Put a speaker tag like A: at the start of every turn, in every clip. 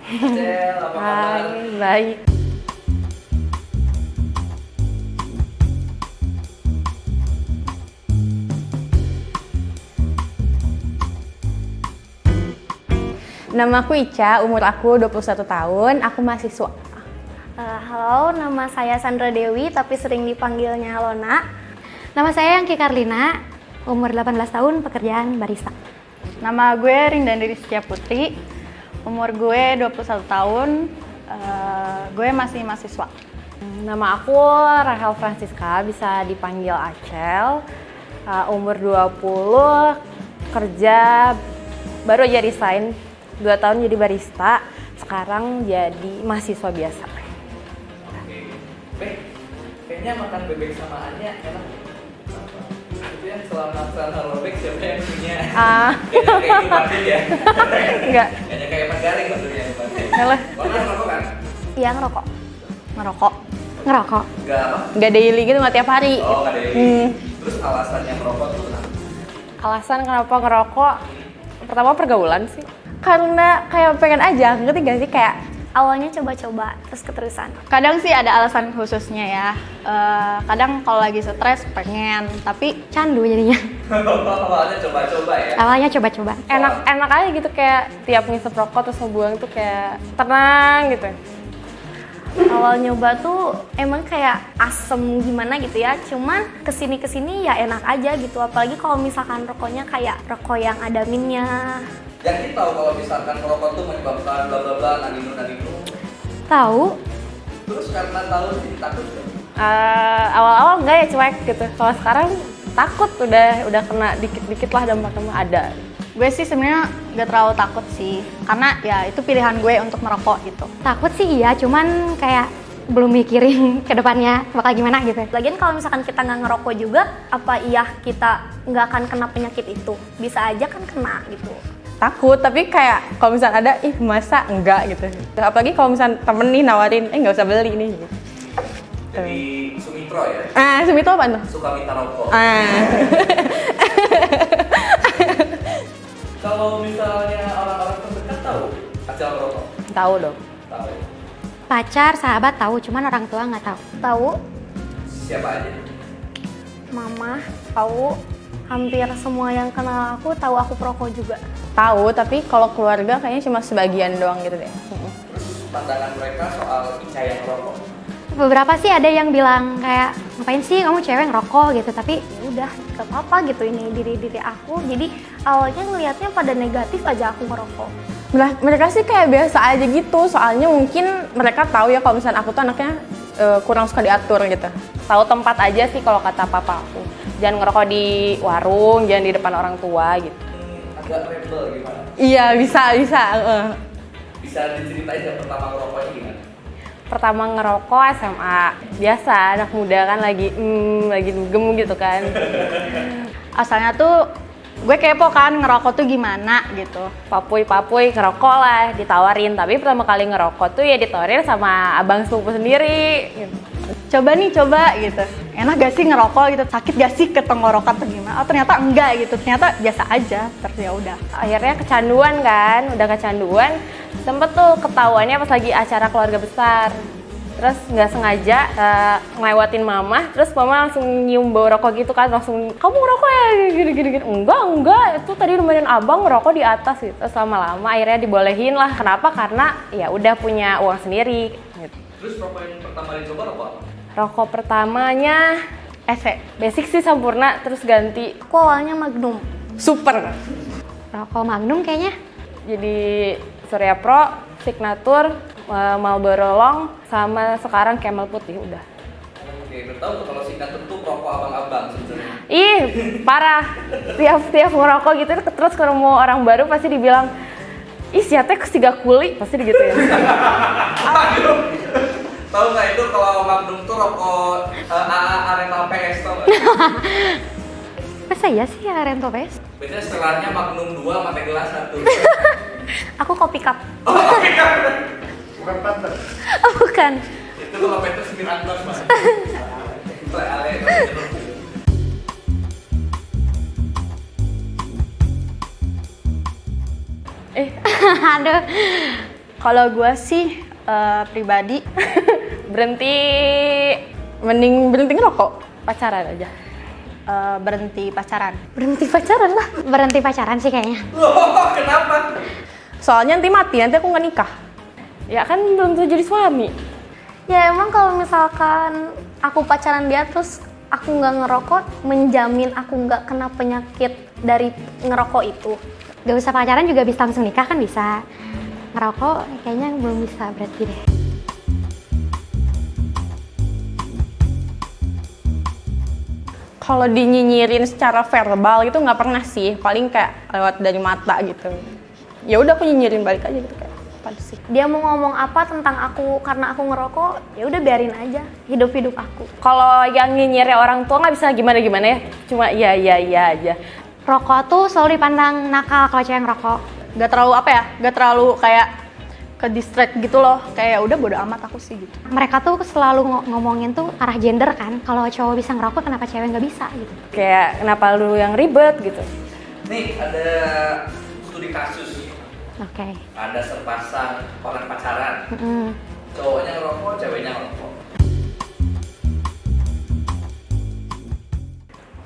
A: Acel, apa kabar?
B: Hai, baik. Nama aku Ica, umur aku 21 tahun, aku mahasiswa.
C: Halo, nama saya Sandra Dewi, tapi sering dipanggilnya Lona.
D: Nama saya Yangki Karlina, umur 18 tahun, pekerjaan barista.
E: Nama gue Rindandiri Setia Putri, umur gue 21 tahun, gue masih mahasiswa.
B: Nama aku Rahel Francisca, bisa dipanggil Acel. Umur 20, kerja, baru aja resign, 2 tahun jadi barista, sekarang jadi mahasiswa biasa.
A: Oke. Kayaknya makan bebek sama Anya enak. Itu yang selama robek siapa yang punya? Kayaknya kayak dipatin ya.
B: Enggak.
A: Kayaknya kayak Magaring maksudnya dipatin.
B: Yalah.
A: Warna rokok kan?
C: Iya, ngerokok.
D: Ngerokok.
A: Enggak apa?
B: Nggak daily gitu, nggak tiap hari.
A: Oh, nggak ada ini. Terus alasannya merokok tuh kenapa?
B: Alasan kenapa ngerokok, pertama pergaulan sih. Karena kayak pengen aja, ngerti gak sih? Kayak
C: Awalnya coba-coba, terus keterusan.
E: Kadang sih ada alasan khususnya ya, kadang kalau lagi stres pengen, tapi
D: Candu jadinya.
A: Awalnya coba-coba ya.
D: Awalnya coba-coba.
B: enak aja gitu, kayak tiap ngisep rokok terus mau buang tuh kayak tenang gitu.
C: Awal nyoba tuh emang kayak asem gimana gitu ya, cuman kesini ya enak aja gitu. Apalagi kalau misalkan rokoknya kayak rokok yang ada minnya.
A: Yang kita tahu kalau misalkan merokok tuh menyebabkan bla bla bla naninu.
D: Tahu?
A: Terus karena tahu jadi takut kan?
B: Awal-awal enggak ya, cuek gitu. Kalau sekarang takut, udah kena dikit-dikit lah dampaknya mah ada.
E: gue sih sebenarnya gak terlalu takut sih, karena ya itu pilihan gue untuk merokok gitu.
D: Takut sih iya, cuman kayak belum mikirin ke depannya bakal gimana gitu.
C: Lagian kalau misalkan kita nggak ngerokok juga, apa iya kita nggak akan kena penyakit itu? Bisa aja kan kena gitu.
B: Takut, tapi kayak kalau misalnya ada, masa enggak gitu. Apalagi kalau misalnya temen nih nawarin, nggak usah beli nih gitu.
A: Jadi Sumitro ya?
B: Sumito apa tuh?
A: Suka minta rokok. Kalau misalnya orang-orang terdekat tahu Acel merokok?
B: Tahu dong.
A: Tahu.
D: Pacar, sahabat tahu, cuman orang tua nggak tahu.
C: Tahu,
A: Siapa aja?
C: mama tahu, hampir semua yang kenal aku tahu aku perokok juga.
B: Tahu, tapi kalau keluarga kayaknya cuma sebagian doang gitu deh.
A: Terus pandangan mereka soal Ica yang merokok?
D: Beberapa sih ada yang bilang kayak ngapain sih kamu cewek ngerokok gitu, tapi
C: Ya udah, gak apa-apa gitu, ini diri aku. Jadi awalnya ngelihatnya pada negatif aja aku ngerokok.
B: Mereka sih kayak biasa aja gitu, soalnya mungkin mereka tahu ya kalau misalnya aku tuh anaknya kurang suka diatur gitu. Tahu tempat aja sih kalau kata papa aku. Jangan ngerokok di warung, jangan di depan orang tua gitu.
A: Agak rebel gimana?
B: Iya, bisa.
A: Bisa diceritain yang pertama ngerokoknya gimana?
B: Pertama ngerokok SMA, biasa anak muda kan lagi gemuk gitu kan.
E: Asalnya tuh gue kepo kan ngerokok tuh gimana gitu.
B: Papuy ngerokok lah, ditawarin. Tapi pertama kali ngerokok tuh ya ditawarin sama abang sepupu sendiri gitu.
E: Coba gitu. Enak gak sih ngerokok gitu? Sakit gak sih ke tenggorokan atau gimana? Oh ternyata enggak gitu. Ternyata biasa aja. Terus ya udah.
B: Akhirnya kecanduan kan, udah kecanduan. Sempet tuh ketahuannya pas lagi acara keluarga besar. Terus nggak sengaja ngelewatin mama, terus mama langsung nyium bau rokok gitu kan, langsung kamu ngerokok ya gini. Enggak, itu tadi nemenin abang ngerokok di atas gitu. Terus lama-lama akhirnya dibolehin lah. Kenapa? Karena ya udah punya uang sendiri gitu.
A: Terus rokok yang pertama dicoba rokok apa?
B: Rokok pertamanya basic sih Sampurna, terus ganti
C: Aku awalnya Magnum.
B: Super.
D: Rokok Magnum kayaknya.
B: Jadi Surya Pro, Signature, Marlboro Long, sama sekarang Camel Putih udah.
A: Oke, udah tahu tuh kalau Signature tuh rokok abang-abang sebenarnya.
B: Ih, parah. Tiap ngerokok gitu terus kalau mau orang baru pasti dibilang, "Ih, siate kesiga kuli." Pasti gitu ya.
A: Tahu nggak itu kalau Magnum tuh rokok AA Arenal PS tau nggak?
D: Masa iya sih ya Rento Pes?
A: Biasanya setelannya Magnum 2 sama teh gelas 1.
C: Aku kopi cup.
A: Oh, oke kan? Bukan pantas.
C: Oh, bukan.
A: Itu kalau Petrus Mirantos mah. Ale.
D: Aduh.
E: Kalau gue sih pribadi
B: mending berhenti ngerokok, pacaran aja.
E: berhenti pacaran.
D: Berhenti pacaran lah. Berhenti pacaran sih kayaknya.
A: Loh, kenapa?
B: Soalnya nanti aku nggak nikah. Ya kan belum tentu jadi suami.
C: Ya emang kalau misalkan aku pacaran dia terus aku nggak ngerokok, menjamin aku nggak kena penyakit dari ngerokok itu.
D: Gak usah pacaran juga bisa langsung nikah kan bisa. Ngerokok kayaknya belum bisa berarti deh.
B: Kalau dinyinyirin secara verbal itu nggak pernah sih, paling kayak lewat dari mata gitu. Ya udah aku nyinyirin balik aja gitu kayak apa sih.
C: Dia mau ngomong apa tentang aku karena aku ngerokok, ya udah biarin aja hidup aku.
B: Kalau yang nyinyirnya orang tua nggak bisa gimana ya, cuma iya aja.
D: Rokok tuh selalu dipandang nakal kalau cewek ngerokok.
E: Gak terlalu gak terlalu kayak ke distract gitu loh, kayak udah bodo amat aku sih gitu.
D: Mereka tuh selalu ngomongin tuh arah gender kan. Kalau cowok bisa ngerokok kenapa cewek nggak bisa gitu.
B: Kayak kenapa lu yang ribet gitu.
A: Nih ada studi kasus.
D: Oke.
A: Ada sepasang orang pacaran.
D: Mm-mm.
A: Cowoknya ngerokok, ceweknya ngerokok.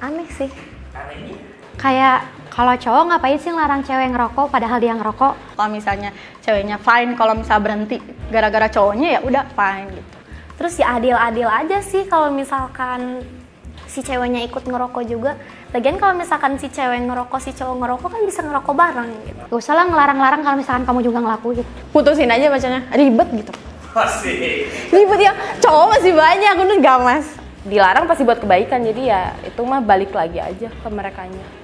C: Aneh sih.
A: Anehnya?
D: Kayak kalau cowok ngapain sih ngelarang cewek ngerokok padahal dia ngerokok?
E: Kalau misalnya ceweknya fine, kalau misalnya berhenti gara-gara cowoknya ya udah fine gitu.
C: Terus ya adil-adil aja sih kalau misalkan si ceweknya ikut ngerokok juga. Lagian kalau misalkan si cewek ngerokok, si cowok ngerokok kan bisa ngerokok bareng gitu.
D: Gak usah lah ngelarang-larang kalau misalkan kamu juga ngelakuin.
B: Putusin aja bacanya, ribet gitu.
A: Masih.
B: Ribet ya, cowok masih banyak, udah gamas. Dilarang pasti buat kebaikan, jadi ya itu mah balik lagi aja ke merekanya.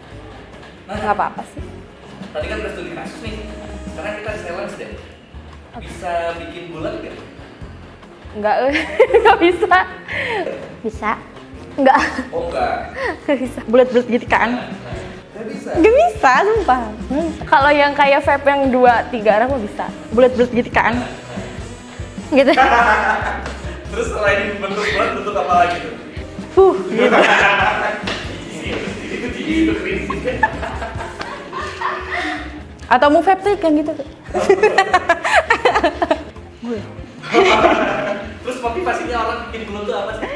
B: Nggak apa-apa sih.
A: Tadi kan udah studi kasus nih. Karena kita challenge deh. Bisa bikin bulat gak?
B: Nggak bisa.
D: Bisa.
C: Enggak.
A: Oh enggak.
E: Bulat-bulat gitu kan.
A: Gak bisa.
B: Nggak bisa, sumpah. Kalau yang kayak vape yang 2-3 arah mah bisa.
E: Bulat-bulat gitu kan.
D: Gitu.
A: Terus selain bentuk bulat, bentuk apa lagi tuh?
E: Gitu.
A: Itu prinsipnya.
B: Atau mau vape trick yang gitu tuh.
A: Terus motivasinya orang bikin bulat tuh apa sih?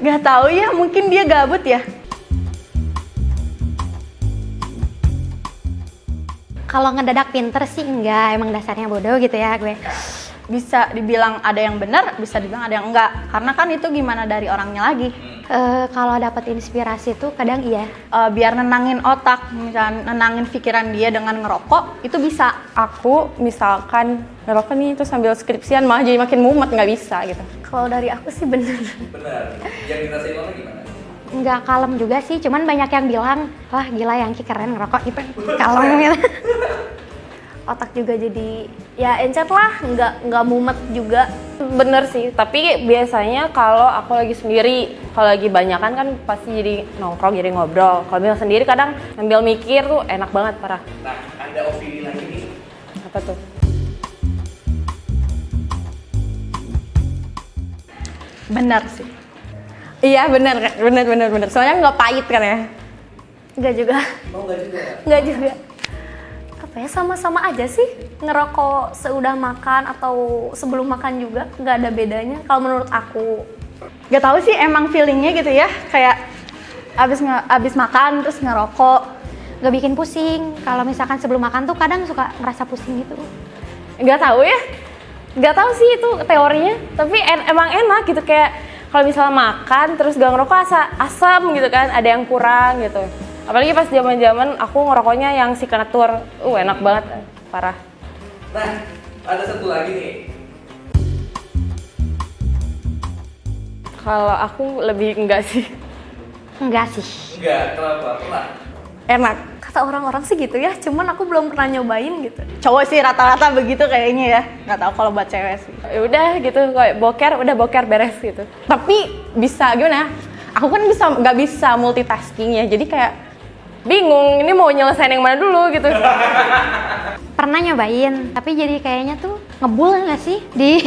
E: Gak tahu ya, mungkin dia gabut ya.
D: Kalau ngedadak pinter sih enggak, emang dasarnya bodoh gitu ya gue.
E: Bisa dibilang ada yang benar, bisa dibilang ada yang enggak. Karena kan itu gimana dari orangnya lagi.
D: Kalau dapat inspirasi tuh kadang iya.
E: Biar nenangin otak, misalnya nenangin pikiran dia dengan ngerokok, itu bisa.
B: Aku misalkan ngerokok nih terus sambil skripsian malah jadi makin mumet, nggak bisa gitu.
C: Kalau dari aku sih bener.
A: Benar. Yang dirasain orang gimana?
D: Nggak kalem juga sih, cuman banyak yang bilang, wah gila Yangki keren ngerokok gitu. Kalem gitu.
C: Otak juga jadi ya encet lah, nggak mumet juga.
B: Bener sih, tapi biasanya kalau aku lagi sendiri, kalau lagi banyakan kan pasti jadi nongkrong, jadi ngobrol. Kalau misalnya sendiri kadang sambil mikir tuh enak banget, parah.
A: Nah, ada opini lagi nih.
B: Apa tuh?
E: Benar sih.
B: Iya bener. Soalnya nggak pahit kan ya.
C: Nggak juga.
A: Oh enggak juga ya?
C: Nggak juga. Apa ya, sama-sama aja sih. Ngerokok seudah makan atau sebelum makan juga nggak ada bedanya kalau menurut aku.
E: Gak tahu sih emang feelingnya gitu ya, kayak abis makan terus ngerokok.
D: Gak bikin pusing. Kalau misalkan sebelum makan tuh kadang suka ngerasa pusing gitu.
B: Nggak tahu ya. Nggak tahu sih itu teorinya. Tapi emang enak gitu, kayak kalau misalnya makan terus gak ngerokok asam gitu kan, ada yang kurang gitu. Apalagi pas zaman aku ngerokoknya yang signature, enak banget, parah.
A: Nah, ada satu lagi nih.
B: Kalau aku lebih enggak sih.
D: Enggak sih.
A: Enggak, kenapa? Pernah?
B: Enak.
C: Kata orang-orang sih gitu ya, cuman aku belum pernah nyobain gitu.
E: Cowok sih rata-rata begitu kayaknya ya. Gak tahu kalau buat cewek sih.
B: Ya udah gitu, kayak boker beres gitu. Tapi bisa gimana? Aku kan nggak bisa multitasking ya, jadi kayak bingung ini mau nyelesain yang mana dulu gitu.
D: Pernah nyobain, tapi jadi kayaknya tuh ngebul nggak sih di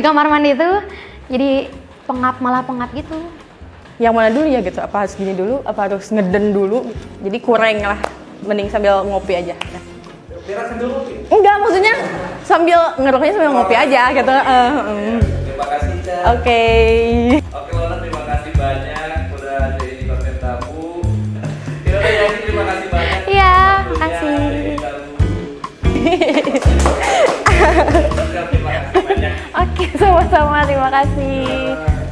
D: kamar mandi tuh. Jadi malah pengap gitu.
B: Yang mana dulu ya gitu? Apa harus gini dulu? Apa harus ngeden dulu? Jadi kurang lah. Mending sambil ngopi aja. Nah.
A: Kira sambil ngopi.
E: Enggak, maksudnya sambil ngerokoknya sambil ngopi aja gitu.
A: Terima kasih, Ca.
E: Oke.
A: Oke, Lona, terima kasih banyak udah jadi di konten tabu. Yaudah, Yogi, terima kasih banyak.
D: Iya,
A: waktunya
D: makasih.
A: jadi tamu. Terima kasih banyak.
B: Oke, sama-sama. Terima kasih.